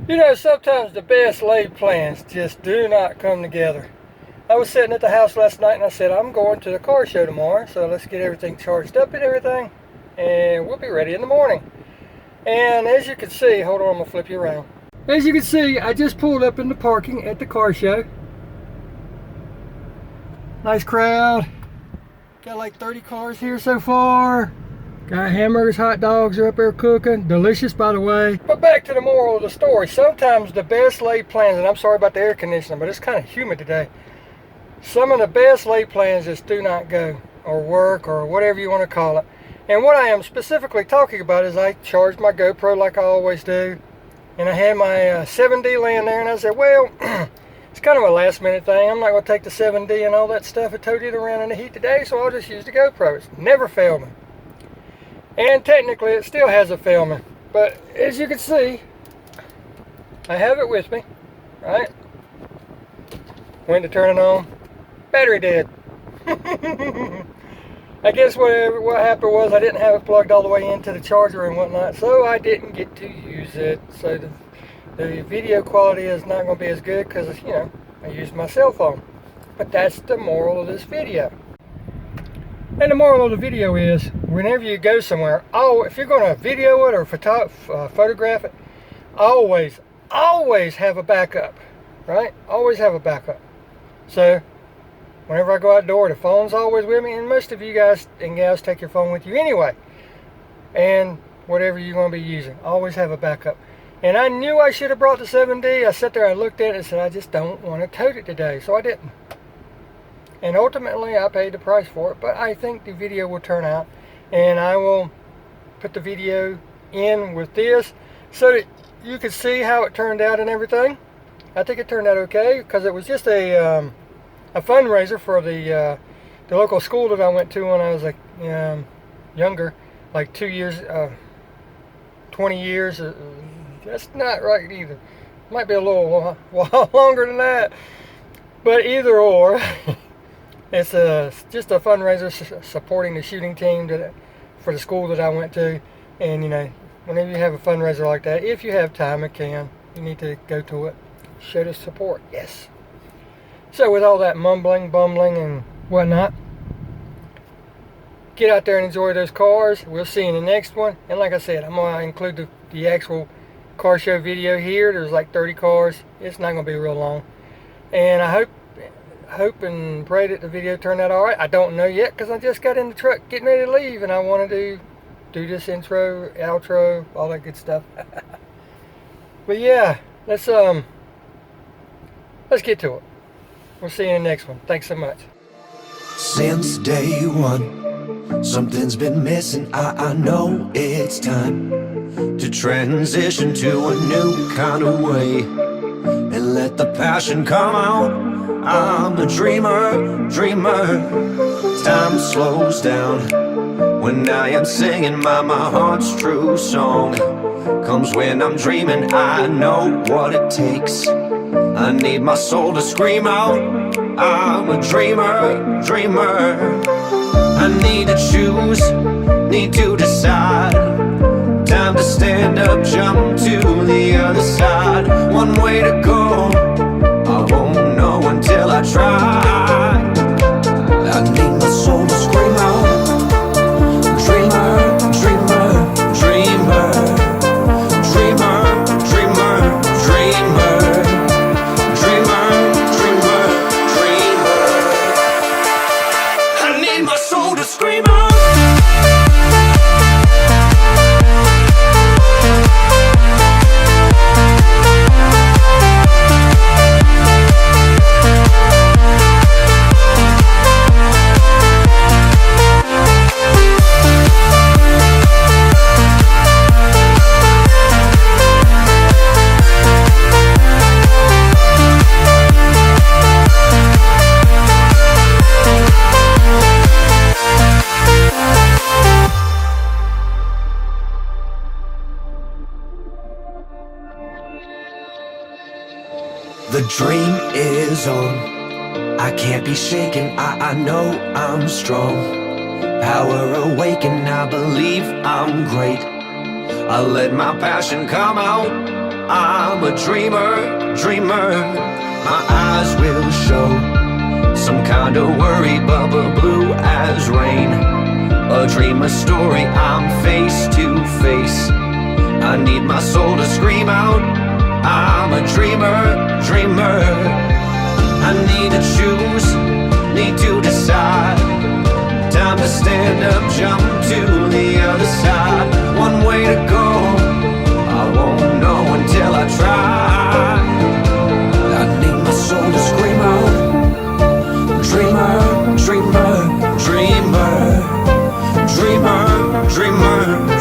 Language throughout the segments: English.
You know, sometimes the best laid plans just do not come together. I was sitting at the house last night and I said, I'm going to the car show tomorrow, so let's get everything charged up and everything, and we'll be ready in the morning. And as you can see, hold on, I'm going to flip you around. As you can see, I just pulled up in the parking at the car show. Nice crowd. Got like 30 cars here so far. Got hamburgers, hot dogs are up there cooking. Delicious, by the way. But back to the moral of the story. Sometimes the best laid plans, and I'm sorry about the air conditioning, but it's kind of humid today. Some of the best laid plans just do not go, or work, or whatever you want to call it. And what I am specifically talking about is I charged my GoPro like I always do. And I had my 7D laying there, and I said, well, it's kind of a last minute thing. I'm not going to take the 7D and all that stuff and tote it around in the heat today, so I'll just use the GoPro. It's never failed me. And technically it still hasn't failed me. But as you can see, I have it with me, right? Went to turn it on, battery dead. I guess what happened was I didn't have it plugged all the way into the charger and whatnot, so I didn't get to use it. So the video quality is not going to be as good because, you know, I used my cell phone. But that's the moral of this video. And the moral of the video is, whenever you go somewhere, if you're going to video it or photograph it, always have a backup, right? Always have a backup. So, whenever I go outdoor, the phone's always with me, and most of you guys and gals take your phone with you anyway. And whatever you're going to be using, always have a backup. And I knew I should have brought the 7D. I sat there, I looked at it and said, I just don't want to tote it today, so I didn't. And ultimately, I paid the price for it, but I think the video will turn out, and I will put the video in with this so that you can see how it turned out and everything. I think it turned out okay, because it was just a fundraiser for the local school that I went to when I was younger, like 2 years, 20 years. That's not right either. Might be a little while longer than that, but either or. It's just a fundraiser supporting the shooting team for the school that I went to. And, you know, whenever you have a fundraiser like that, if you have time and can, you need to go to it. Show the support, yes. So with all that mumbling, bumbling, and whatnot, get out there and enjoy those cars. We'll see you in the next one. And like I said, I'm going to include the actual car show video here. There's like 30 cars. It's not going to be real long. And I hope and pray that the video turned out alright. I don't know yet because I just got in the truck getting ready to leave, and I wanted to do this intro, outro, all that good stuff. But yeah, let's get to it. We'll see you in the next one. Thanks so much. Since day one, something's been missing. I know it's time to transition to a new kind of way and let the passion come out. I'm a dreamer. Time slows down when I am singing my heart's true song. Comes when I'm dreaming, I know what it takes. I need my soul to scream out. I'm a dreamer. I need to choose, need to decide. Time to stand up, jump to the other side. One way to go, I won't know until I try. I need my soul to scream out. Dreamer. I need my soul to scream out. The dream is on, I can't be shaken, I know I'm strong. Power awakened, I believe I'm great. I let my passion come out, I'm a dreamer, dreamer. My eyes will show some kind of worry, but blue as rain. A dream, a story, I'm face to face. I need my soul to scream out. I'm a dreamer, dreamer. I need to choose, need to decide. Time to stand up, jump to the other side. One way to go, I won't know until I try. I need my soul to scream out. Dreamer, dreamer, dreamer. Dreamer, dreamer,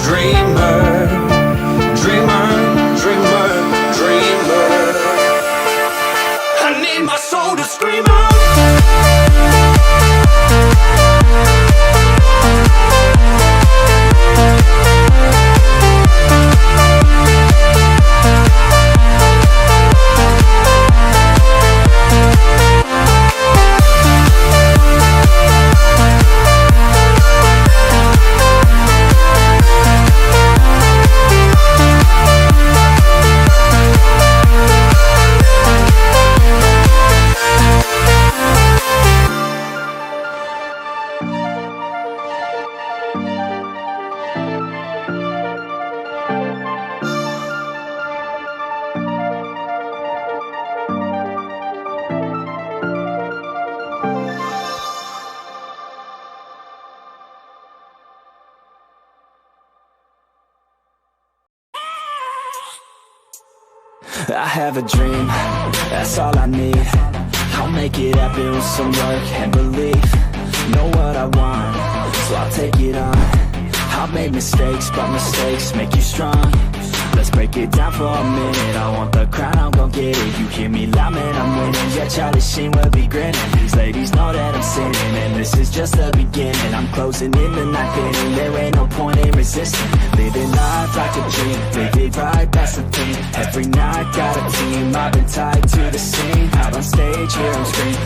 dreamer. Dreamer, dreamer, dreamer. I need my soul to scream out. I have a dream, that's all I need. I'll make it happen with some work and belief. Know what I want, so I'll take it on. I've made mistakes, but mistakes make you strong. Let's break it down for a minute. I want the crown, I'm gon' get it. You hear me loud, man, I'm winning. Yeah, Charlie Sheen will be grinning. These ladies know that I'm sinning, and this is just the beginning. I'm closing in the night inning. There ain't no point in resisting. Living life like a dream, live it right, that's the thing. Every night, got a team, I've been tied to the scene. Out on stage, here I'm scream.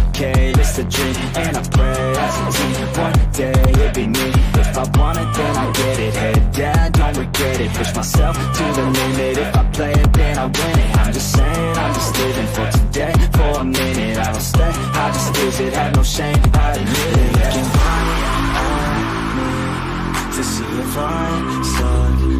Okay, it's a dream, and I pray as a team. One day, it'll be me. If I want it, then I get it. Head down, don't regret it. Push myself to the limit. If I play it, then I win it. I'm just saying, I'm just living for today. For a minute, I don't stay, I just visit. Have no shame, I admit it. Looking right at me to see if I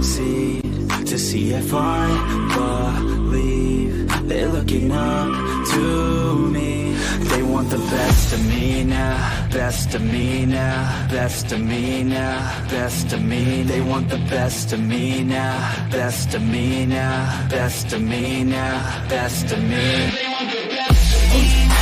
succeed, to see if I believe. They're looking up to me. They want the best of me now, best of me now, best of me now, best of me. They want the best of me now, best of me now, best of me now, best of me. They want the best of me now.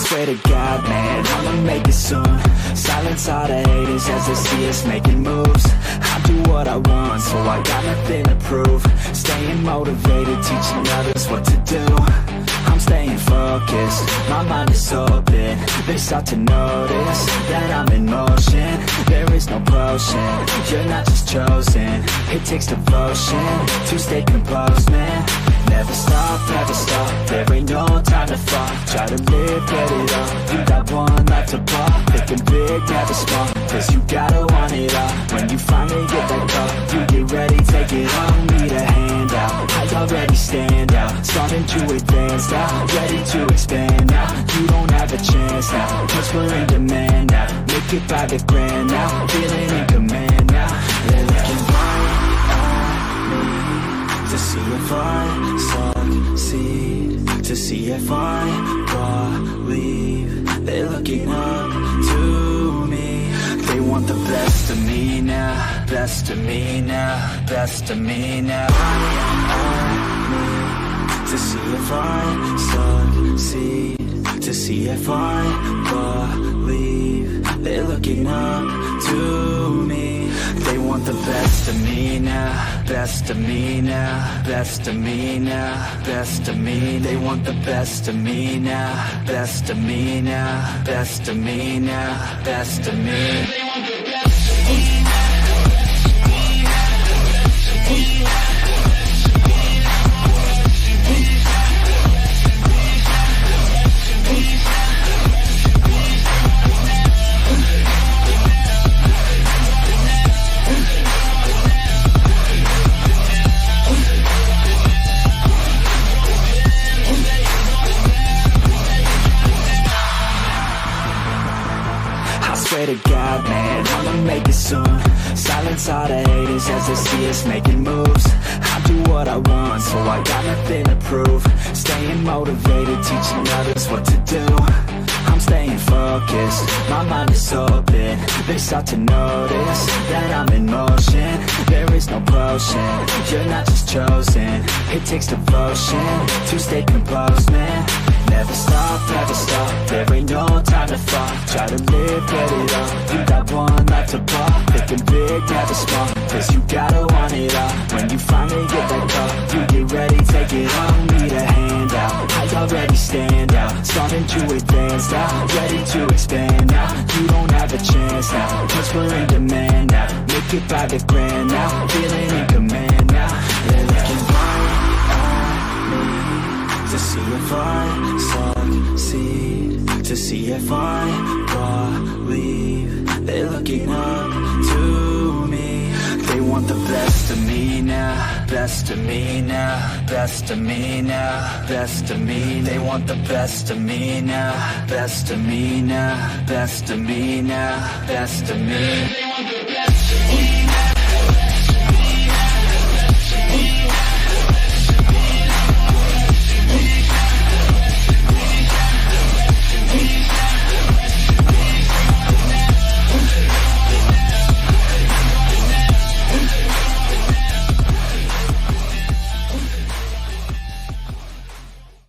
Swear to God, man, I'ma make it soon. Silence all the haters as they see us making moves. I do what I want, so I got nothing to prove. Staying motivated, teaching others what to do. I'm staying focused, my mind is open. They start to notice that I'm in motion. There is no potion, you're not just chosen. It takes devotion to stay composed, man. Never stop, there ain't no time to fall. Try to live, get it all. You got one life to ball. Thinking big, never small, cause you gotta want it all. When you finally get that call, you get ready, take it on. Need a hand out, I already stand out. Starting to advance now, ready to expand now. You don't have a chance now, cause we're in demand now. Make it by the grand now, feeling in command now. They're looking right at me to see if I succeed, to see if I believe. They're looking up to me. They want the best of me now, best of me now, best of me now. To see if I succeed, to see if I believe. They're looking up to me. They want want the best of me now, best of me now, best of me now, best of me. They want the best of me now, best of me now, best of me now, best of me. They want the best of me now. Swear to God, man, I'ma make it soon. Silence all the haters as they see us making moves. I do what I want, so I got nothing to prove. Staying motivated, teaching others what to do. I'm staying focused, my mind is open. They start to notice that I'm in motion. There is no potion, you're not just chosen. It takes devotion to stay composed, man. Never stop, there ain't no time to fall. Try to live, get it all, you got one life to ball. Thinking big, never small, cause you gotta want it all. When you finally get that call, you get ready, take it on. Need a hand out, I already stand out. Starting to advance now, ready to expand now. You don't have a chance now, cause we're in demand now. Make it by the grand now, feeling in command now. They're looking right at me to see if I succeed, to see if I believe. They're looking up to me. They want the best of me now, best of me now, best of me now, best of me. They want the best of me now, best of me now, best of me now, best of me.